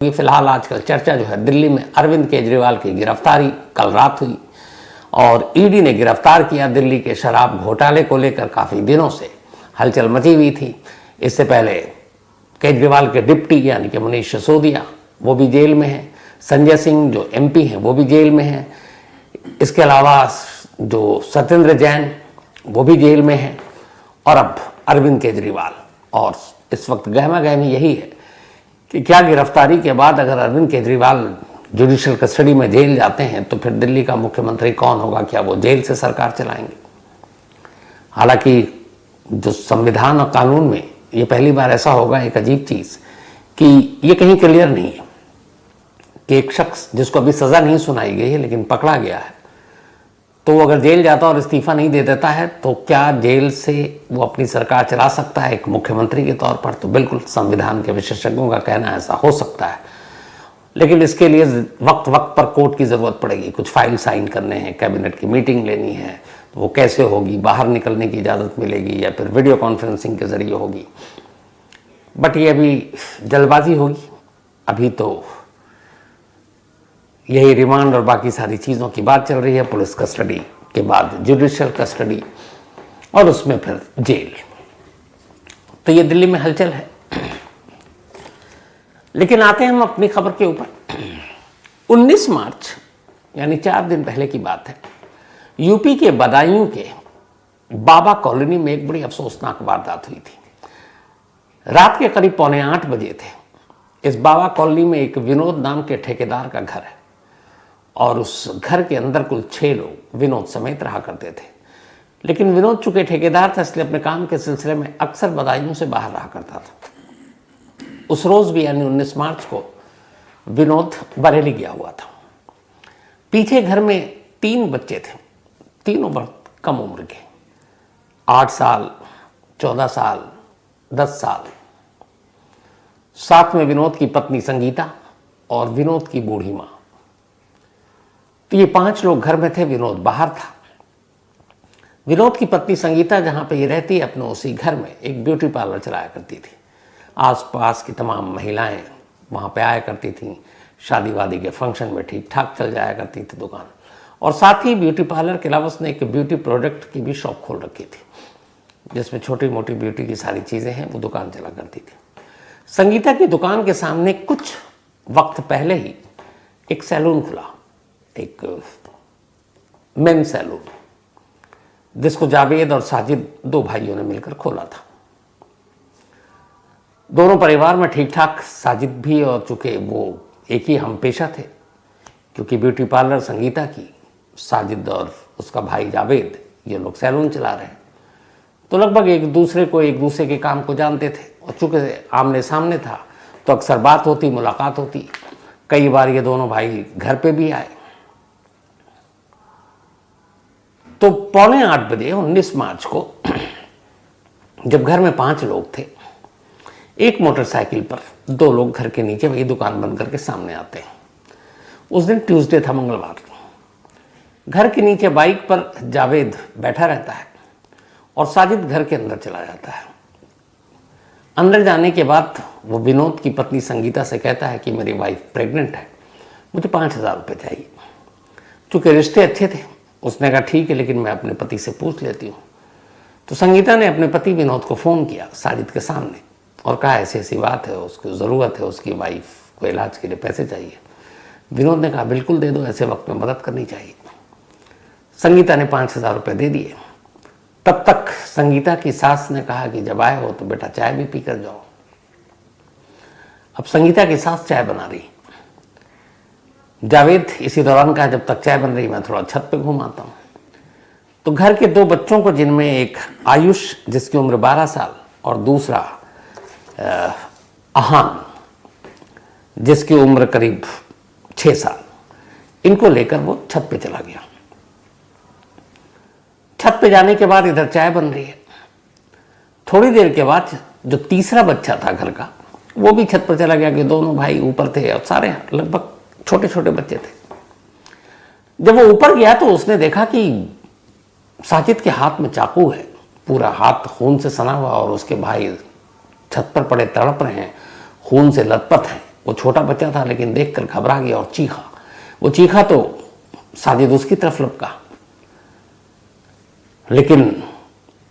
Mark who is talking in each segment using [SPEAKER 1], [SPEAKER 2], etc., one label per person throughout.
[SPEAKER 1] ये फिलहाल आजकल चर्चा जो है दिल्ली में अरविंद केजरीवाल की गिरफ्तारी कल रात हुई और ईडी ने गिरफ्तार किया। दिल्ली के शराब घोटाले को लेकर काफ़ी दिनों से हलचल मची हुई थी। इससे पहले केजरीवाल के डिप्टी यानी कि मनीष सिसोदिया वो भी जेल में हैं, संजय सिंह जो एमपी हैं वो भी जेल में हैं, इसके अलावा जो सत्येंद्र जैन वो भी जेल में हैं और अब अरविंद केजरीवाल। और इस वक्त गहमा गहमी यही है कि क्या गिरफ्तारी के बाद अगर अरविंद केजरीवाल जुडिशियल कस्टडी में जेल जाते हैं तो फिर दिल्ली का मुख्यमंत्री कौन होगा? क्या वो जेल से सरकार चलाएंगे? हालांकि जो संविधान और कानून में ये पहली बार ऐसा होगा, एक अजीब चीज़ कि ये कहीं क्लियर नहीं है कि एक शख्स जिसको अभी सज़ा नहीं सुनाई गई है लेकिन पकड़ा गया है, तो वो अगर जेल जाता और इस्तीफा नहीं दे देता है तो क्या जेल से वो अपनी सरकार चला सकता है एक मुख्यमंत्री के तौर पर? तो बिल्कुल संविधान के विशेषज्ञों का कहना ऐसा हो सकता है, लेकिन इसके लिए वक्त वक्त पर कोर्ट की ज़रूरत पड़ेगी। कुछ फाइल साइन करने हैं, कैबिनेट की मीटिंग लेनी है, तो वो कैसे होगी? बाहर निकलने की इजाज़त मिलेगी या फिर वीडियो कॉन्फ्रेंसिंग के ज़रिए होगी? बट ये अभी जल्दबाजी होगी। अभी तो यही रिमांड और बाकी सारी चीज़ों की बात चल रही है, पुलिस कस्टडी के बाद जुडिशियल कस्टडी और उसमें फिर जेल। तो ये दिल्ली में हलचल है। लेकिन आते हैं हम अपनी खबर के ऊपर। 19 मार्च यानी 4 दिन पहले की बात है, यूपी के बदायूं के बाबा कॉलोनी में एक बड़ी अफसोसनाक वारदात हुई थी। रात के करीब 7:45 बजे थे। इस बाबा कॉलोनी में एक विनोद नाम के ठेकेदार का घर है और उस घर के अंदर कुल 6 लोग विनोद समेत रहा करते थे। लेकिन विनोद चूंकि ठेकेदार था इसलिए अपने काम के सिलसिले में अक्सर बदायूं से बाहर रहा करता था। उस रोज़ भी यानी 19 मार्च को विनोद बरेली गया हुआ था। पीछे घर में 3 बच्चे थे, तीनों बहुत कम उम्र के, 8 साल, 14 साल, 10 साल। साथ में विनोद की पत्नी संगीता और विनोद की बूढ़ी माँ। तो ये 5 लोग घर में थे, विनोद बाहर था। विनोद की पत्नी संगीता जहाँ पे ये रहती है अपने उसी घर में एक ब्यूटी पार्लर चलाया करती थी। आसपास की तमाम महिलाएं वहाँ पे आया करती थीं। शादी वादी के फंक्शन में ठीक ठाक चल जाया करती थी दुकान। और साथ ही ब्यूटी पार्लर के अलावा उसने एक ब्यूटी प्रोडक्ट की भी शॉप खोल रखी थी जिसमें छोटी मोटी ब्यूटी की सारी चीज़ें हैं, वो दुकान चला करती थी। संगीता की दुकान के सामने कुछ वक्त पहले ही एक सैलून खुला, एक मेन सैलून, जिसको जावेद और साजिद 2 भाइयों ने मिलकर खोला था। दोनों परिवार में ठीक ठाक साजिद भी, और चूंकि वो एक ही हम पेशा थे, क्योंकि ब्यूटी पार्लर संगीता की, साजिद और उसका भाई जावेद ये लोग सैलून चला रहे हैं, तो लगभग एक दूसरे के काम को जानते थे। और चूंकि आमने सामने था तो अक्सर बात होती, मुलाकात होती। कई बार ये दोनों भाई घर पे भी आए। तो 7:45 बजे 19 मार्च को जब घर में 5 लोग थे, एक मोटरसाइकिल पर 2 लोग घर के नीचे वही दुकान बंद करके सामने आते हैं। उस दिन ट्यूसडे था, मंगलवार। घर के नीचे बाइक पर जावेद बैठा रहता है और साजिद घर के अंदर चला जाता है। अंदर जाने के बाद वो विनोद की पत्नी संगीता से कहता है कि मेरी वाइफ प्रेग्नेंट है, मुझे 5000 रुपये चाहिए। चूँकि रिश्ते अच्छे थे, उसने कहा ठीक है, लेकिन मैं अपने पति से पूछ लेती हूँ। तो संगीता ने अपने पति विनोद को फ़ोन किया साजिद के सामने और कहा ऐसी ऐसी बात है, उसको ज़रूरत है, उसकी वाइफ को इलाज के लिए पैसे चाहिए। विनोद ने कहा बिल्कुल दे दो, ऐसे वक्त में मदद करनी चाहिए। संगीता ने 5000 रुपये दे दिए। तब तक संगीता की सास ने कहा कि जब आए हो तो बेटा चाय भी पी कर जाओ। अब संगीता की सास चाय बना रही। जावेद इसी दौरान कहा जब तक चाय बन रही मैं थोड़ा छत पे घूम आता हूँ। तो घर के 2 बच्चों को, जिनमें एक आयुष जिसकी उम्र 12 साल और दूसरा अहान जिसकी उम्र करीब 6 साल, इनको लेकर वो छत पे चला गया। छत पे जाने के बाद इधर चाय बन रही है। थोड़ी देर के बाद जो तीसरा बच्चा था घर का, वो भी छत पर चला गया कि दोनों भाई ऊपर थे और सारे लगभग छोटे छोटे बच्चे थे। जब वो ऊपर गया तो उसने देखा कि साजिद के हाथ में चाकू है, पूरा हाथ खून से सना हुआ, और उसके भाई छत पर पड़े तड़प रहे हैं, खून से लथपथ हैं। वो छोटा बच्चा था लेकिन देखकर घबरा गया और चीखा। वो चीखा तो साजिद उसकी तरफ लपका, लेकिन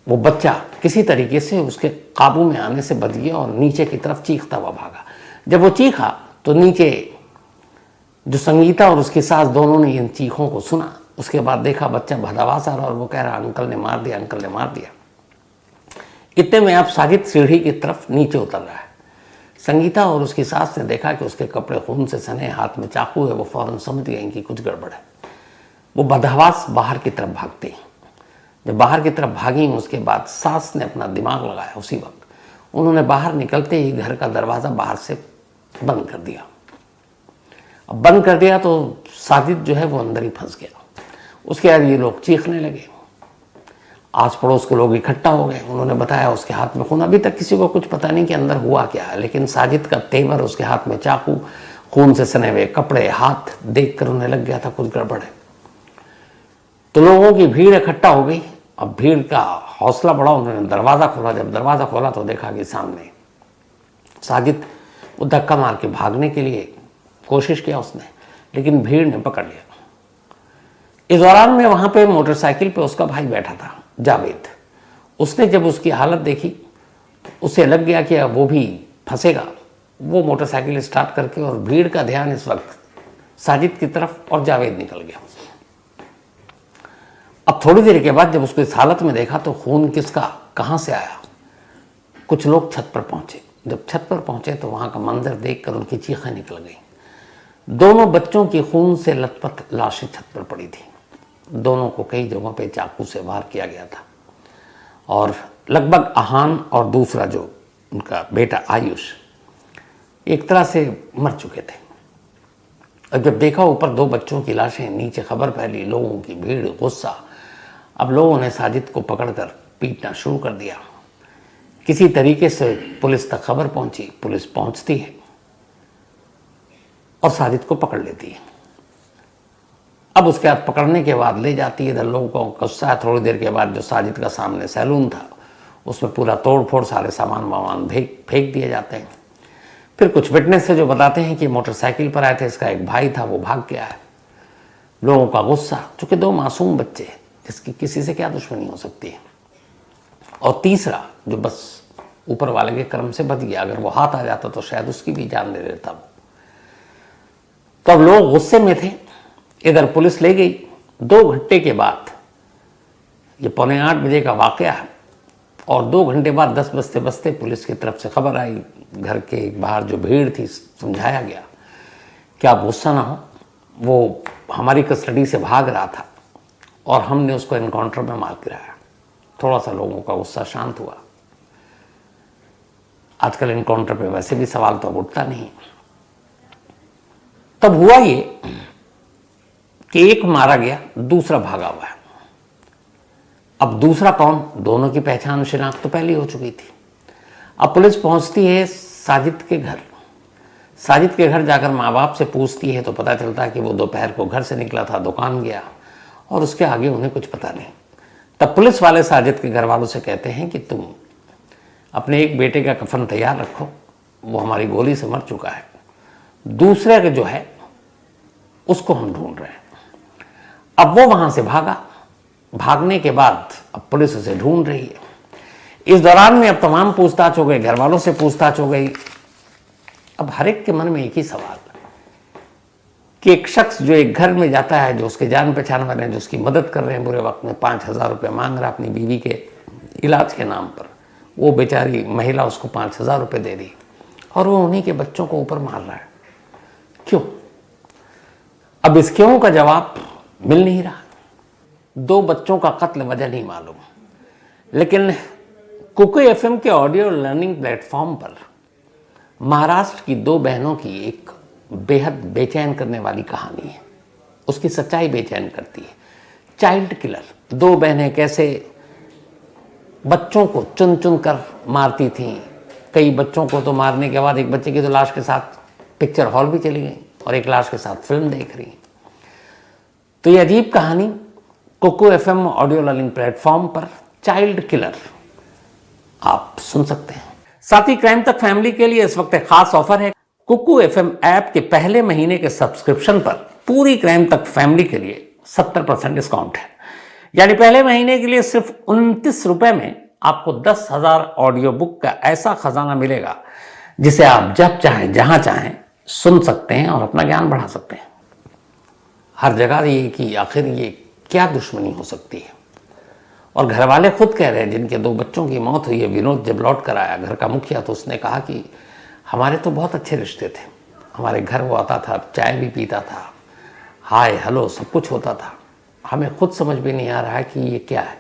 [SPEAKER 1] वो बच्चा किसी तरीके से उसके काबू में आने से बच गया और नीचे की तरफ चीखता हुआ भागा। जब वो चीखा तो नीचे जो संगीता और उसकी सास दोनों ने इन चीखों को सुना। उसके बाद देखा बच्चा भदावास आ रहा और वो कह रहा अंकल ने मार दिया, अंकल ने मार दिया। इतने में अब साजिद सीढ़ी की तरफ नीचे उतर रहा है। संगीता और उसकी सास ने देखा कि उसके कपड़े खून से सने, हाथ में चाकू है। वो फौरन समझ गई कि कुछ गड़बड़ है। वो बदहवास बाहर की तरफ भागती। जब बाहर की तरफ भागी उसके बाद सास ने अपना दिमाग लगाया। उसी वक्त उन्होंने बाहर निकलते ही घर का दरवाज़ा बाहर से बंद कर दिया। अब बंद कर दिया तो साजिद जो है वो अंदर ही फंस गया। उसके बाद ये लोग चीखने लगे। आस पड़ोस के लोग इकट्ठा हो गए। उन्होंने बताया उसके हाथ में खून। अभी तक किसी को कुछ पता नहीं कि अंदर हुआ क्या है, लेकिन साजिद का तेवर, उसके हाथ में चाकू, खून से सने हुए कपड़े, हाथ देखकर उन्हें लग गया था कुछ गड़बड़ है। तो लोगों की भीड़ इकट्ठा हो गई। अब भीड़ का हौसला बढ़ा, उन्होंने दरवाज़ा खोला। जब दरवाज़ा खोला तो देखा कि सामने साजिद वो धक्का मार के भागने के लिए कोशिश किया उसने, लेकिन भीड़ ने पकड़ लिया। इस दौरान में वहाँ पे मोटरसाइकिल पे उसका भाई बैठा था, जावेद। उसने जब उसकी हालत देखी उसे लग गया कि अब वो भी फंसेगा। वो मोटरसाइकिल स्टार्ट करके, और भीड़ का ध्यान इस वक्त साजिद की तरफ, और जावेद निकल गया। अब थोड़ी देर के बाद जब उसको इस हालत में देखा तो खून किसका कहाँ से आया। कुछ लोग छत पर पहुंचे। जब छत पर पहुंचे तो वहाँ का मंजर देखकर उनकी चीखें निकल गई। दोनों बच्चों की खून से लथपथ लाशें छत पर पड़ी थी। दोनों को कई जगहों पे चाकू से वार किया गया था, और लगभग अहान और दूसरा जो उनका बेटा आयुष एक तरह से मर चुके थे। और जब देखा ऊपर दो बच्चों की लाशें, नीचे खबर फैली, लोगों की भीड़, गुस्सा। अब लोगों ने साजिद को पकड़कर पीटना शुरू कर दिया। किसी तरीके से पुलिस तक खबर पहुंची। पुलिस पहुंचती है और साजिद को पकड़ लेती है। अब उसके बाद पकड़ने के बाद ले जाती है। इधर लोगों को गुस्सा है। थोड़ी देर के बाद जो साजिद का सामने सैलून था उसमें पूरा तोड़ फोड़, सारे सामान वामान फेंक दिए जाते हैं। फिर कुछ विटनेस से जो बताते हैं कि मोटरसाइकिल पर आए थे, इसका एक भाई था, वो भाग गया है। लोगों का गुस्सा, चूंकि दो मासूम बच्चे हैं जिसकी किसी से क्या दुश्मनी हो सकती है। और तीसरा जो बस ऊपर वाले के कर्म से बच गया, अगर वो हाथ आ जाता तो शायद उसकी भी जान ले लेता। तब लोग गुस्से में थे। इधर पुलिस ले गई। 2 घंटे के बाद, ये 7:45 बजे का वाकया है, और 2 घंटे बाद 10 बजते बजते पुलिस की तरफ से खबर आई। घर के बाहर जो भीड़ थी, समझाया गया कि आप गुस्सा ना हो, वो हमारी कस्टडी से भाग रहा था और हमने उसको एनकाउंटर में मार गिराया। थोड़ा सा लोगों का गुस्सा शांत हुआ। आजकल एनकाउंटर पे वैसे भी सवाल तो उठता नहीं। तब हुआ ये कि एक मारा गया, दूसरा भागा हुआ है। अब दूसरा कौन, दोनों की पहचान शिनाख्त तो पहले हो चुकी थी। अब पुलिस पहुंचती है साजिद के घर। साजिद के घर जाकर माँ बाप से पूछती है तो पता चलता है कि वो दोपहर को घर से निकला था, दुकान गया, और उसके आगे उन्हें कुछ पता नहीं। तब पुलिस वाले साजिद के घर वालों से कहते हैं कि तुम अपने एक बेटे का कफन तैयार रखो, वो हमारी गोली से मर चुका है। दूसरे के जो है उसको हम ढूंढ रहे हैं। अब वो वहां से भागा। भागने के बाद अब पुलिस उसे ढूंढ रही है। इस दौरान में अब तमाम पूछताछ हो गई, घर वालों से पूछताछ हो गई। अब हर एक के मन में एक ही सवाल कि एक शख्स जो एक घर में जाता है, जो उसके जान पहचान वाले हैं, जो उसकी मदद कर रहे हैं बुरे वक्त में, 5,000 रुपये मांग रहा अपनी बीवी के इलाज के नाम पर, वो बेचारी महिला उसको 5,000 रुपये दे दी और वो उन्हीं के बच्चों को ऊपर मार रहा है। क्यों? अब इस क्यों का जवाब मिल नहीं रहा। 2 बच्चों का कत्ल वजह नहीं मालूम, लेकिन कुकू एफएम के ऑडियो लर्निंग प्लेटफॉर्म पर महाराष्ट्र की 2 बहनों की एक बेहद बेचैन करने वाली कहानी है। उसकी सच्चाई बेचैन करती है। चाइल्ड किलर, 2 बहनें कैसे बच्चों को चुन चुन कर मारती थीं। कई बच्चों को तो मारने के बाद एक बच्चे की तो लाश के साथ पिक्चर हॉल भी चली गई और एक लाश के साथ फिल्म देख रही। तो ये अजीब कहानी Kuku FM audio learning platform पर चाइल्ड किलर आप सुन सकते हैं। साथ ही क्राइम तक फैमिली के लिए इस वक्त एक खास ऑफर है। कुकू एफएम ऐप के पहले महीने के सब्सक्रिप्शन पर पूरी क्राइम तक फैमिली के लिए 70% डिस्काउंट है। यानी पहले महीने के लिए सिर्फ 29 रुपए में आपको 10,000 ऑडियो बुक का ऐसा खजाना मिलेगा जिसे आप जब चाहें जहां चाहें सुन सकते हैं और अपना ज्ञान बढ़ा सकते हैं। हर जगह ये कि आखिर ये क्या दुश्मनी हो सकती है। और घर वाले खुद कह रहे हैं, जिनके 2 बच्चों की मौत हुई है, विनोद जब लौट कर आया घर का मुखिया, तो उसने कहा कि हमारे तो बहुत अच्छे रिश्ते थे, हमारे घर वो आता था, चाय भी पीता था, हाय हेलो सब कुछ होता था, हमें खुद समझ में नहीं आ रहा है कि ये क्या है।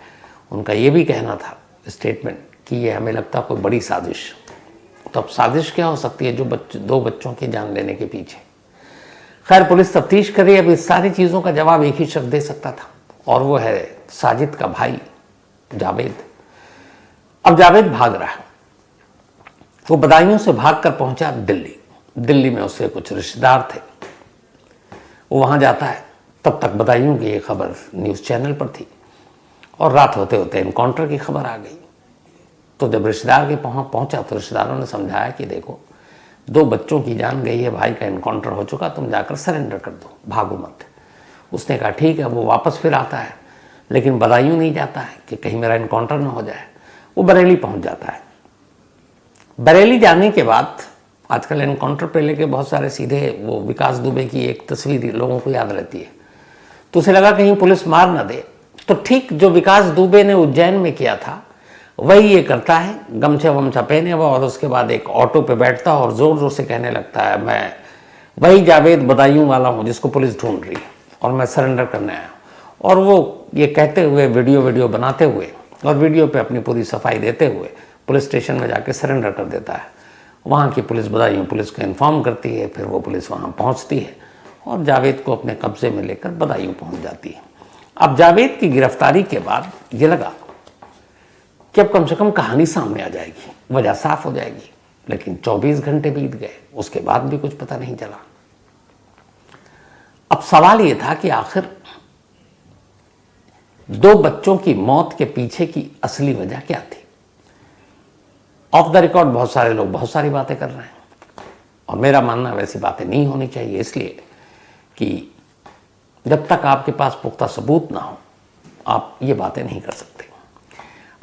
[SPEAKER 1] उनका ये भी कहना था स्टेटमेंट कि ये हमें लगता कोई बड़ी साजिश। तो अब साजिश क्या हो सकती है जो 2 बच्चों की जान लेने के पीछे। खैर, पुलिस तफ्तीश कर रही है। अब इस सारी चीज़ों का जवाब एक ही शख्स दे सकता था और वो है साजिद का भाई जावेद। अब जावेद भाग रहा है। वो बदायूं से भागकर पहुंचा दिल्ली। दिल्ली में उसके कुछ रिश्तेदार थे, वो वहां जाता है। तब तक बदायूं की ये खबर न्यूज़ चैनल पर थी और रात होते होते इनकाउंटर की खबर आ गई। तो जब रिश्तेदार के पहुंचा तो रिश्तेदारों ने समझाया कि देखो 2 बच्चों की जान गई है, भाई का इनकाउंटर हो चुका, तुम जाकर सरेंडर कर दो, भागो मत। उसने कहा ठीक है। वो वापस फिर आता है, लेकिन बदायूं नहीं जाता है कि कहीं मेरा इनकाउंटर ना हो जाए। वो बरेली पहुंच जाता है। बरेली जाने के बाद आजकल इनकाउंटर पे लेके बहुत सारे सीधे वो विकास दुबे की एक तस्वीर लोगों को याद रहती है, तो उसे लगा कहीं पुलिस मार ना दे। तो ठीक जो विकास दुबे ने उज्जैन में किया था वही ये करता है, गमछा वमछा पहने हुआ, और उसके बाद एक ऑटो पे बैठता है और जोर जोर से कहने लगता है, मैं वही जावेद बदायूं वाला हूँ जिसको पुलिस ढूंढ रही है और मैं सरेंडर करने आया हूँ। और वो ये कहते हुए वीडियो बनाते हुए और वीडियो पे अपनी पूरी सफाई देते हुए पुलिस स्टेशन में जाके सरेंडर कर देता है। वहाँ की पुलिस बदायूं पुलिस को इन्फॉर्म करती है, फिर वो पुलिस वहाँ पहुँचती है और जावेद को अपने कब्जे में लेकर बदायूं पहुँच जाती है। अब जावेद की गिरफ्तारी के बाद ये लगा कि अब कम से कम कहानी सामने आ जाएगी, वजह साफ हो जाएगी। लेकिन 24 घंटे बीत गए, उसके बाद भी कुछ पता नहीं चला। अब सवाल ये था कि आखिर 2 बच्चों की मौत के पीछे की असली वजह क्या थी। ऑफ द रिकॉर्ड बहुत सारे लोग बहुत सारी बातें कर रहे हैं और मेरा मानना वैसी बातें नहीं होनी चाहिए, इसलिए कि जब तक आपके पास पुख्ता सबूत ना हो आप ये बातें नहीं कर सकते।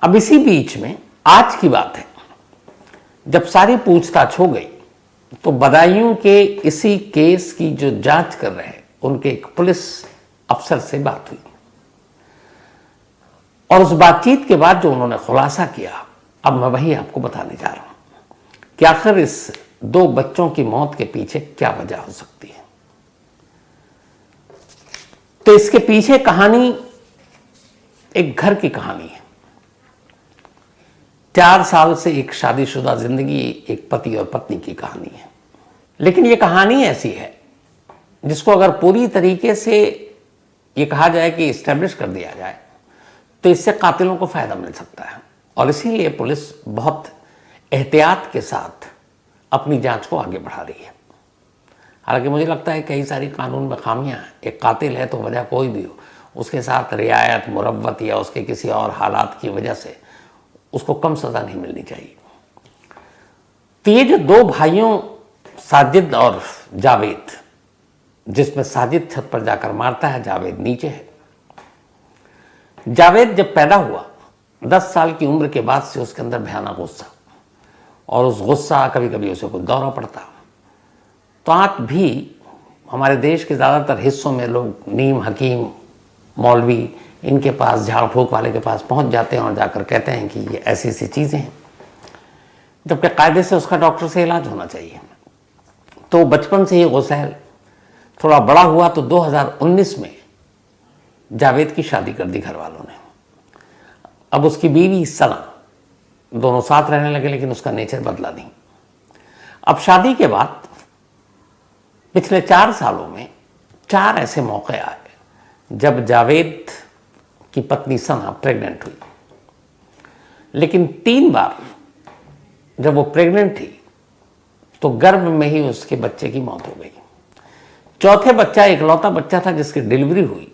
[SPEAKER 1] अब इसी बीच में आज की बात है, जब सारी पूछताछ हो गई तो बदायूं के इसी केस की जो जांच कर रहे हैं उनके एक पुलिस अफसर से बात हुई और उस बातचीत के बाद जो उन्होंने खुलासा किया, अब मैं वही आपको बताने जा रहा हूं कि आखिर इस 2 बच्चों की मौत के पीछे क्या वजह हो सकती है। तो इसके पीछे कहानी एक घर की कहानी है। 4 साल से एक शादीशुदा जिंदगी, एक पति और पत्नी की कहानी है। लेकिन ये कहानी ऐसी है जिसको अगर पूरी तरीके से ये कहा जाए कि इस्टेब्लिश कर दिया जाए तो इससे कातिलों को फायदा मिल सकता है और इसीलिए पुलिस बहुत एहतियात के साथ अपनी जांच को आगे बढ़ा रही है। हालांकि मुझे लगता है कई सारी कानून में खामियां हैं। एक कातिल है तो वजह कोई भी हो, उसके साथ रियायत, मुरव्वत या उसके किसी और हालात की वजह से उसको कम सजा नहीं मिलनी चाहिए। तो ये जो 2 भाइयों साजिद और जावेद, जिसमें साजिद छत पर जाकर मारता है, जावेद नीचे है। जावेद जब पैदा हुआ 10 साल की उम्र के बाद से उसके अंदर भयानक गुस्सा, और उस गुस्सा कभी कभी उसे कुछ दौरा पड़ता। तो आज भी हमारे देश के ज़्यादातर हिस्सों में लोग नीम हकीम, मौलवी, इनके पास, झाड़ फूक वाले के पास पहुंच जाते हैं और जाकर कहते हैं कि ये ऐसी ऐसी चीज़ें हैं, जबकि कायदे से उसका डॉक्टर से इलाज होना चाहिए। तो बचपन से ही गुस्सैल, थोड़ा बड़ा हुआ तो 2019 में जावेद की शादी कर दी घर वालों ने। अब उसकी बीवी सना, दोनों साथ रहने लगे, लेकिन उसका नेचर बदला नहीं। अब शादी के बाद पिछले 4 सालों में 4 ऐसे मौके आए जब जावेद की पत्नी सना प्रेग्नेंट हुई, लेकिन 3 बार जब वो प्रेग्नेंट थी तो गर्भ में ही उसके बच्चे की मौत हो गई। चौथे बच्चा, इकलौता बच्चा था जिसकी डिलीवरी हुई,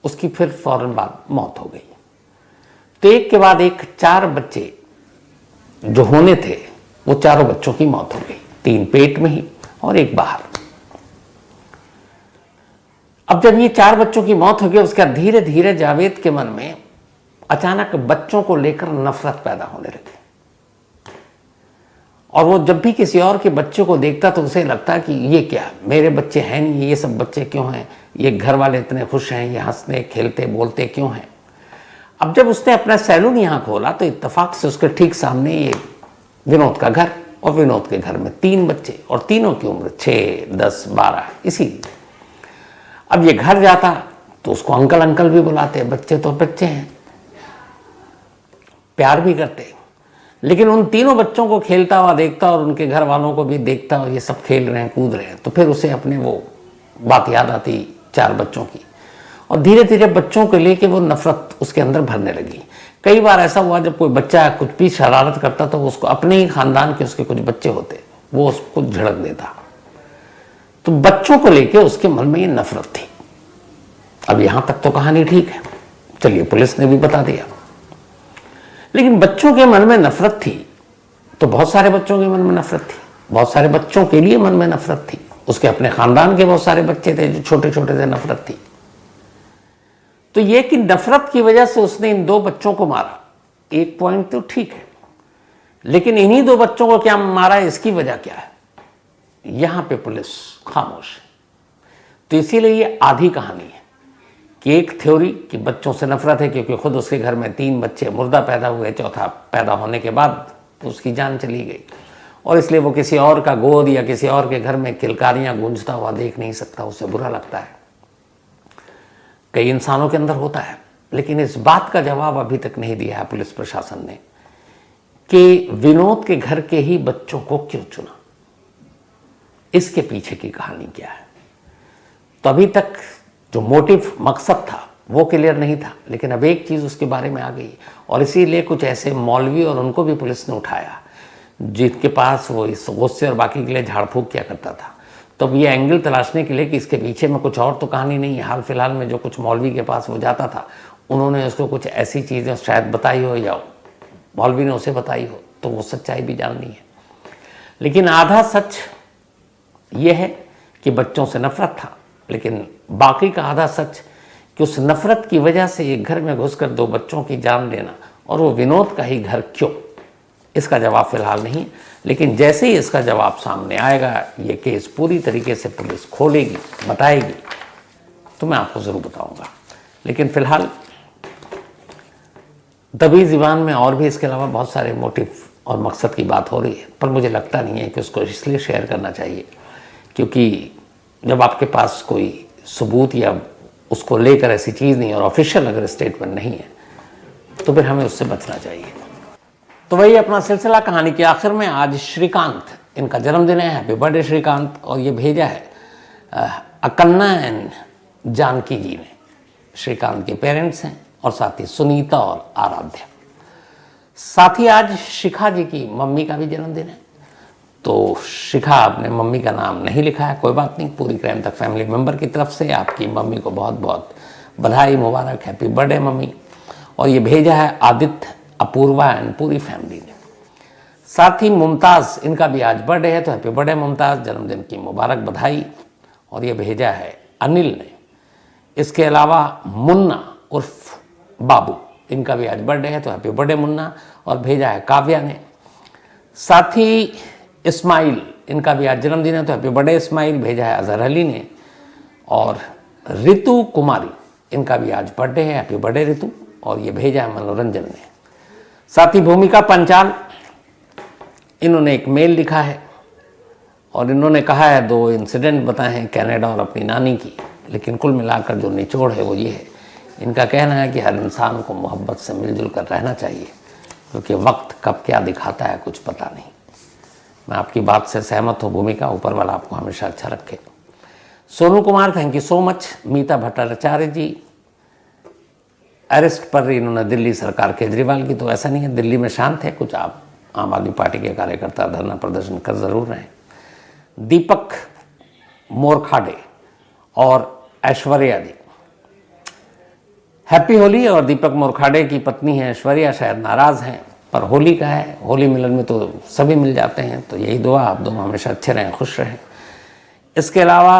[SPEAKER 1] उसकी फिर फौरन बाद मौत हो गई। तो एक के बाद एक 4 बच्चे जो होने थे वो चारों बच्चों की मौत हो गई, 3 पेट में ही और एक बाहर। अब जब ये 4 बच्चों की मौत हो गई, उसके बाद धीरे धीरे जावेद के मन में अचानक बच्चों को लेकर नफरत पैदा होने लगी। और वो जब भी किसी और के बच्चों को देखता तो उसे लगता कि ये क्या, मेरे बच्चे हैं नहीं, ये सब बच्चे क्यों हैं, ये घर वाले इतने खुश हैं, ये हंसने खेलते बोलते क्यों हैं। अब जब उसने अपना सैलून यहाँ खोला तो इत्तेफाक से उसके ठीक सामने ये विनोद का घर, और विनोद के घर में 3 बच्चे, और तीनों की उम्र 6, 10, 12 इसी। अब ये घर जाता तो उसको अंकल अंकल भी बुलाते, बच्चे तो बच्चे हैं, प्यार भी करते। लेकिन उन तीनों बच्चों को खेलता हुआ देखता और उनके घर वालों को भी देखता और ये सब खेल रहे हैं कूद रहे हैं, तो फिर उसे अपने वो बात याद आती 4 बच्चों की, और धीरे धीरे बच्चों को लेके वो नफरत उसके अंदर भरने लगी। कई बार ऐसा हुआ जब कोई बच्चा कुछ भी शरारत करता तो उसको अपने ही खानदान के उसके कुछ बच्चे होते, वो उसको झड़क देता, तो बच्चों को लेके उसके मन में ये नफरत थी। अब यहां तक तो कहानी ठीक है, चलिए पुलिस ने भी बता दिया। लेकिन बच्चों के मन में नफरत थी तो बहुत सारे बच्चों के मन में नफरत थी, बहुत सारे बच्चों के लिए मन में नफरत थी, उसके अपने खानदान के बहुत सारे बच्चे थे जो छोटे छोटे थे, नफरत थी। तो ये कि नफरत की वजह से उसने इन 2 बच्चों को मारा, एक पॉइंट तो ठीक है, लेकिन इन्हीं 2 बच्चों को क्या मारा, इसकी वजह क्या है, यहां पे पुलिस खामोश है। तो इसीलिए ये आधी कहानी है कि एक थ्योरी कि बच्चों से नफरत है क्योंकि खुद उसके घर में 3 बच्चे मुर्दा पैदा हुए, चौथा पैदा होने के बाद तो उसकी जान चली गई, और इसलिए वो किसी और का गोद या किसी और के घर में किलकारियां गूंजता हुआ देख नहीं सकता, उसे बुरा लगता है। कई इंसानों के अंदर होता है, लेकिन इस बात का जवाब अभी तक नहीं दिया है पुलिस प्रशासन ने कि विनोद के घर के ही बच्चों को क्यों चुना, इसके पीछे की कहानी क्या है। तो अभी तक जो मोटिव मकसद था वो क्लियर नहीं था, लेकिन अब एक चीज़ उसके बारे में आ गई, और इसीलिए कुछ ऐसे मौलवी और उनको भी पुलिस ने उठाया जिनके पास वो इस गुस्से और बाकी के लिए झाड़ फूक किया करता था। तो अब ये एंगल तलाशने के लिए कि इसके पीछे में कुछ और तो कहानी नहीं है, हाल फिलहाल में जो कुछ मौलवी के पास वो जाता था उन्होंने उसको कुछ ऐसी चीज़ें शायद बताई हो या मौलवी ने उसे बताई हो, तो वो सच्चाई भी जाननी है। लेकिन आधा सच ये है कि बच्चों से नफरत था, लेकिन बाकी का आधा सच कि उस नफरत की वजह से एक घर में घुसकर 2 बच्चों की जान लेना, और वो विनोद का ही घर क्यों, इसका जवाब फिलहाल नहीं। लेकिन जैसे ही इसका जवाब सामने आएगा, ये केस पूरी तरीके से पुलिस खोलेगी, बताएगी, तो मैं आपको ज़रूर बताऊंगा। लेकिन फिलहाल दबी ज़ुबान में और भी इसके अलावा बहुत सारे मोटिव और मकसद की बात हो रही है, पर मुझे लगता नहीं है कि उसको इसलिए शेयर करना चाहिए क्योंकि जब आपके पास कोई सबूत या उसको लेकर ऐसी चीज़ नहीं और ऑफिशियल अगर स्टेटमेंट नहीं है तो फिर हमें उससे बचना चाहिए। तो वही अपना सिलसिला कहानी के आखिर में आज श्रीकांत, इनका जन्मदिन है, हैप्पी बर्थडे श्रीकांत, और ये भेजा है अकन्ना एंड जानकी जी ने। श्रीकांत के पेरेंट्स हैं और साथ ही सुनीता और आराध्या। साथ ही आज शिखा जी की मम्मी का भी जन्मदिन है, तो शिखा अपने मम्मी का नाम नहीं लिखा है, कोई बात नहीं, पूरी क्राइम तक फैमिली मेंबर की तरफ से आपकी मम्मी को बहुत बहुत बधाई, मुबारक, हैप्पी बर्थडे मम्मी। और ये भेजा है आदित्य, अपूर्वा एंड पूरी फैमिली ने। साथ ही मुमताज़, इनका भी आज बर्थडे है, तो हैप्पी बर्थडे मुमताज़, जन्मदिन की मुबारक बधाई। और ये भेजा है अनिल ने। इसके अलावा मुन्ना उर्फ बाबू, इनका भी आज बर्थडे है, तो हैप्पी बर्थडे मुन्ना, और भेजा है काव्या ने। साथ ही इस्माइल, इनका भी आज जन्मदिन है, तो हैप्पी बर्थडे इस्माइल, भेजा है अजहर अली ने। और ऋतु कुमारी, इनका भी आज बर्थडे है, हैप्पी बर्थडे ऋतु, और ये भेजा है मनोरंजन ने। साथ ही भूमिका पंचाल, इन्होंने एक मेल लिखा है और इन्होंने कहा है 2 इंसिडेंट बताए हैं कनाडा और अपनी नानी की, लेकिन कुल मिलाकर जो निचोड़ है वो ये है, इनका कहना है कि हर इंसान को मोहब्बत से मिलजुल कर रहना चाहिए क्योंकि वक्त कब क्या दिखाता है कुछ पता नहीं। मैं आपकी बात से सहमत हूँ भूमिका, ऊपर वाला आपको हमेशा अच्छा रखे। Sonu Kumar, thank you so much. Mita Bhattacharya ji, arrest पर इन्होंने दिल्ली सरकार केजरीवाल की, तो ऐसा नहीं है, दिल्ली में शांत है, कुछ आप आम आदमी पार्टी के कार्यकर्ता धरना प्रदर्शन कर जरूर रहे हैं। दीपक मोरखाडे और ऐश्वर्या जी, हैप्पी होली। और दीपक मोरखाडे की पत्नी है ऐश्वर्या, शायद नाराज़ हैं, पर होली का है, होली मिलन में तो सभी मिल जाते हैं, तो यही दुआ, आप दोनों हमेशा अच्छे रहें, खुश रहें। इसके अलावा